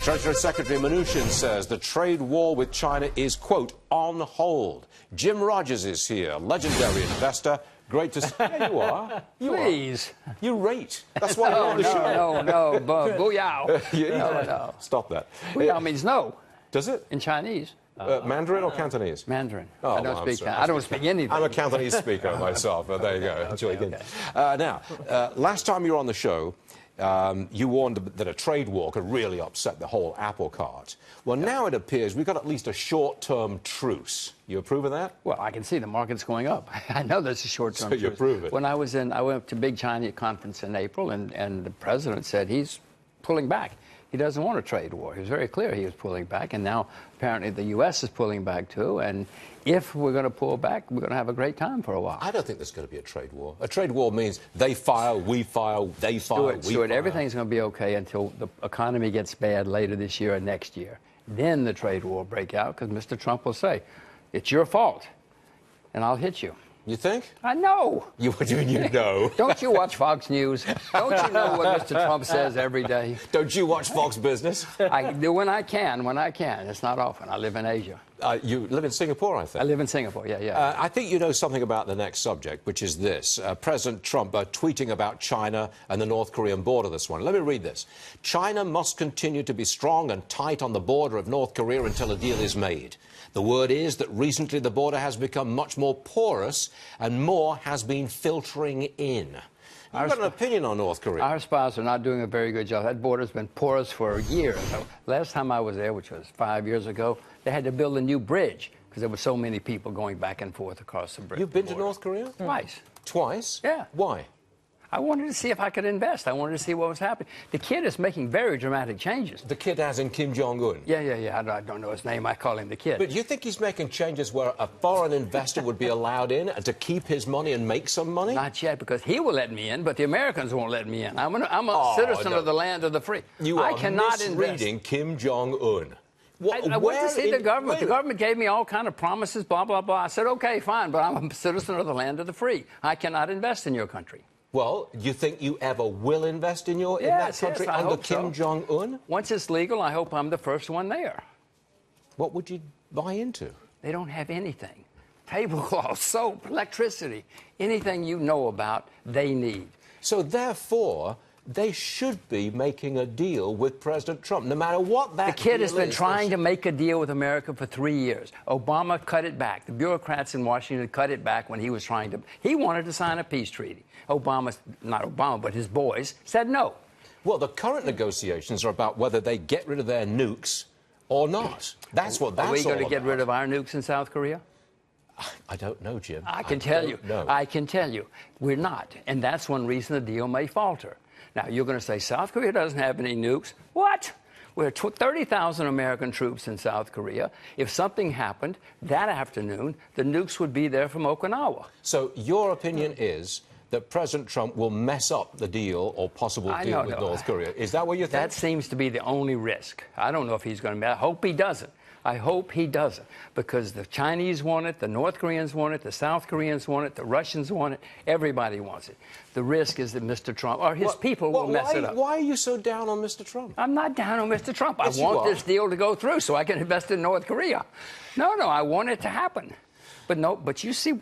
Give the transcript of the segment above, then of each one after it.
Treasury Secretary Mnuchin says the trade war with China is, quote, on hold. Jim Rogers is here, legendary investor. Great to see you. There you are. Please. You rate. That's why you're on the show. No, booyah. No. Stop that. Booyah means no. Does it? In Chinese. Mandarin or Cantonese? Mandarin. Oh, I don't speak anything. I'm a Cantonese speaker myself, but there you go. Okay. Now, last time you were on the show, you warned that a trade war could really upset the whole apple cart. Well, now it appears we've got at least a short-term truce. You approve of that? Well, I can see the market's going up. I know there's a short-term truce. So you approve it? When I went to big China conference in April, and the president said he's pulling back. He doesn't want a trade war. He was very clear he was pulling back, and now apparently the U.S. is pulling back too. And if we're going to pull back, we're going to have a great time for a while. I don't think there's going to be a trade war. A trade war means they file, we file, they file, we file. Everything's going to be okay until the economy gets bad later this year and next year. Then the trade war will break out because Mr. Trump will say, it's your fault, and I'll hit you. You think? I know. What do you mean you know? Don't you watch Fox News? Don't you know what Mr. Trump says every day? Don't you watch Fox Business? I do when I can. It's not often. I live in Asia. You live in Singapore, I think. I live in Singapore, yeah. I think you know something about the next subject, which is this. President Trump tweeting about China and the North Korean border this morning. Let me read this. China must continue to be strong and tight on the border of North Korea until a deal is made. The word is that recently the border has become much more porous and more has been filtering in. You've got an opinion on North Korea. Our spies are not doing a very good job. That border's been porous for years. Last time I was there, which was 5 years ago, they had to build a new bridge because there were so many people going back and forth across the bridge. You've been to North Korea? Twice. Twice? Yeah. Why? I wanted to see if I could invest. I wanted to see what was happening. The kid is making very dramatic changes. The kid as in Kim Jong-un? Yeah. I don't know his name. I call him the kid. But you think he's making changes where a foreign investor would be allowed in and to keep his money and make some money? Not yet, because he will let me in, but the Americans won't let me in. I'm a citizen of the land of the free. You are misreading Kim Jong-un. I went to see the government. The government gave me all kind of promises, blah, blah, blah. I said, okay, fine, but I'm a citizen of the land of the free. I cannot invest in your country. Well, you think you ever will invest in that country under Kim Jong-un? Once it's legal, I hope I'm the first one there. What would you buy into? They don't have anything. Tablecloth, soap, electricity, anything you know about, they need. So therefore, they should be making a deal with President Trump, no matter what that The kid has been trying to make a deal with America for 3 years. Obama cut it back. The bureaucrats in Washington cut it back when he was trying to. He wanted to sign a peace treaty. Not Obama, but his boys said no. Well, the current negotiations are about whether they get rid of their nukes or not. That's what that's all about. Are we going to get rid of our nukes in South Korea? I don't know, Jim. I can tell you. We're not. And that's one reason the deal may falter. Now, you're going to say South Korea doesn't have any nukes. What? We have 30,000 American troops in South Korea. If something happened that afternoon, the nukes would be there from Okinawa. So your opinion is that President Trump will mess up the deal or possible deal with North Korea. Is that what you think? That seems to be the only risk. I don't know if he's going to. I hope he doesn't. I hope he doesn't, because the Chinese want it, the North Koreans want it, the South Koreans want it, the Russians want it, everybody wants it. The risk is that Mr. Trump or his people will mess it up. Why are you so down on Mr. Trump? I'm not down on Mr. Trump. Yes, I want this deal to go through so I can invest in North Korea. No, I want it to happen. But you see,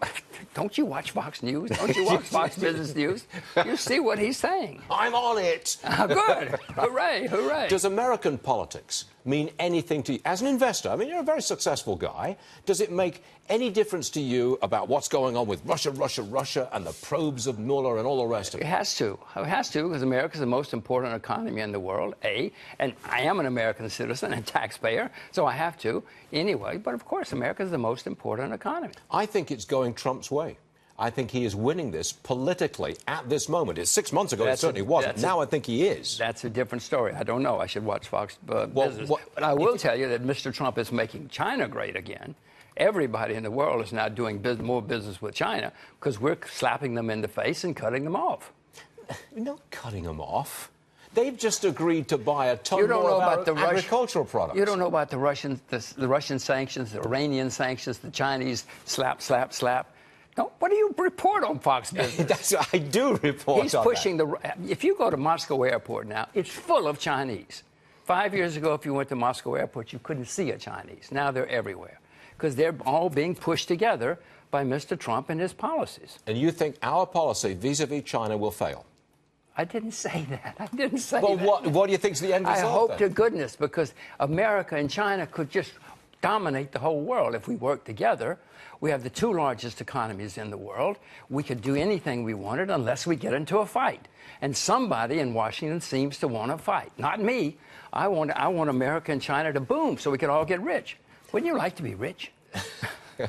don't you watch Fox News? Don't you watch Fox Business News? You see what he's saying. I'm on it. Good. Hooray, hooray. Does American politics mean anything to you? As an investor, I mean, you're a very successful guy. Does it make any difference to you about what's going on with Russia, and the probes of Mueller and all the rest of it? It has to. It has to, because America is the most important economy in the world, and I am an American citizen and taxpayer, so I have to anyway. But, of course, America is the most important economy. I think it's going Trump's way. I think he is winning this politically at this moment. It's 6 months ago, it certainly wasn't. Now I think he is. That's a different story. I don't know. I should watch Fox Business. But I will tell you that Mr. Trump is making China great again. Everybody in the world is now doing more business with China because we're slapping them in the face and cutting them off. We're not cutting them off. They've just agreed to buy a ton more of our agricultural products. You don't know about the Russian sanctions, the Iranian sanctions, the Chinese slap. No, what do you report on Fox Business? I do report on that. He's pushing if you go to Moscow airport now, it's full of Chinese. 5 years ago, if you went to Moscow airport, you couldn't see a Chinese. Now they're everywhere because they're all being pushed together by Mr. Trump and his policies. And you think our policy vis-a-vis China will fail? I didn't say that. I didn't say that. Well, what do you think's the end result? I hope then? to goodness, because America and China could just dominate the whole world if we work together. We have the two largest economies in the world. We could do anything we wanted unless we get into a fight. And somebody in Washington seems to want to fight. Not me. I want America and China to boom so we can all get rich. Wouldn't you like to be rich?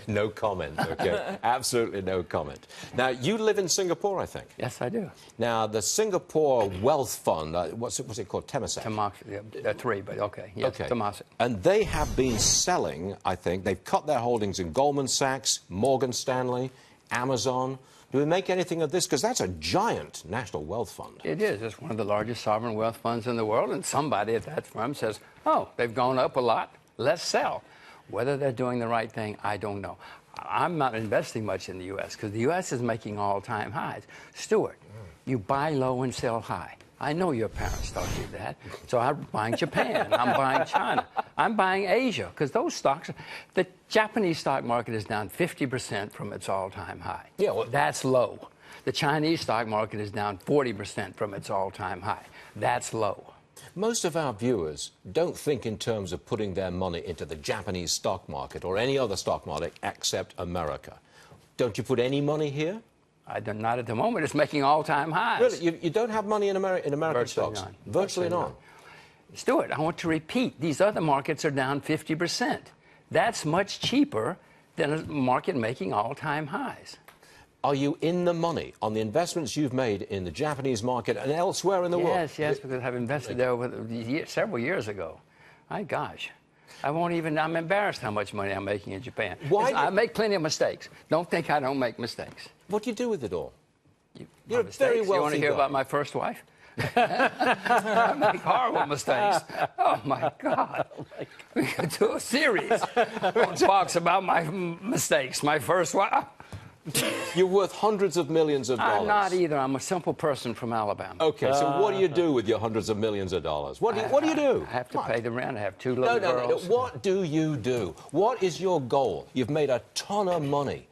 No comment, okay. Absolutely no comment. Now, you live in Singapore, I think. Yes, I do. Now, the Singapore Wealth Fund, what's it called? Temasek? Three, but okay. Yes, okay. Temasek. And they have been selling, I think, they've cut their holdings in Goldman Sachs, Morgan Stanley, Amazon. Do we make anything of this? Because that's a giant national wealth fund. It is. It's one of the largest sovereign wealth funds in the world, and somebody at that firm says, oh, they've gone up a lot, let's sell. Whether they're doing the right thing, I don't know. I'm not investing much in the U.S. because the U.S. is making all-time highs. Stuart, you buy low and sell high. I know your parents taught you that. So I'm buying Japan. I'm buying China. I'm buying Asia because those stocks, the Japanese stock market is down 50% from its all-time high. Yeah, well, that's low. The Chinese stock market is down 40% from its all-time high. That's low. Most of our viewers don't think in terms of putting their money into the Japanese stock market or any other stock market except America. Don't you put any money here? Not at the moment. It's making all-time highs. Really? You don't have money in American Virtually stocks? None. Virtually none. Stuart, I want to repeat, these other markets are down 50%. That's much cheaper than a market making all-time highs. Are you in the money on the investments you've made in the Japanese market and elsewhere in the world? Yes, because I've invested there several years ago. My gosh. I'm embarrassed how much money I'm making in Japan. I make plenty of mistakes. Don't think I don't make mistakes. What do you do with it all? You're a very wealthy guy. You want to hear about my first wife? I make horrible mistakes. Oh, my God. We could do a series on talks about my mistakes. My first wife. You're worth hundreds of millions of dollars. I'm not either. I'm a simple person from Alabama. Okay, so what do you do with your hundreds of millions of dollars? What do you do? I have to pay the rent. I have two little girls. No. What do you do? What is your goal? You've made a ton of money.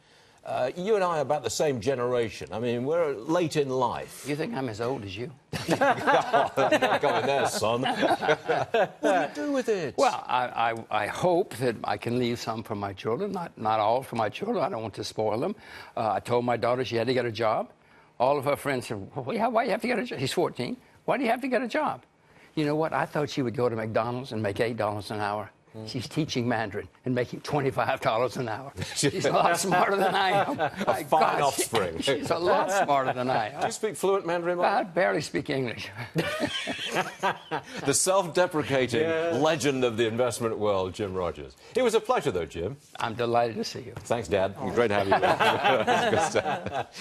You and I are about the same generation. I mean, we're late in life. You think I'm as old as you? Not going there, son. What do you do with it? Well, I hope that I can leave some for my children, not all for my children. I don't want to spoil them. I told my daughter she had to get a job. All of her friends said, well, why do you have to get a job? She's 14. Why do you have to get a job? You know what? I thought she would go to McDonald's and make $8 an hour. She's teaching Mandarin and making $25 an hour. She's a lot smarter than I am. A fine offspring. She's a lot smarter than I am. Do you speak fluent Mandarin, Mark? I barely speak English. The self-deprecating legend of the investment world, Jim Rogers. It was a pleasure, though, Jim. I'm delighted to see you. Thanks, Dad. Great to have you. Good stuff.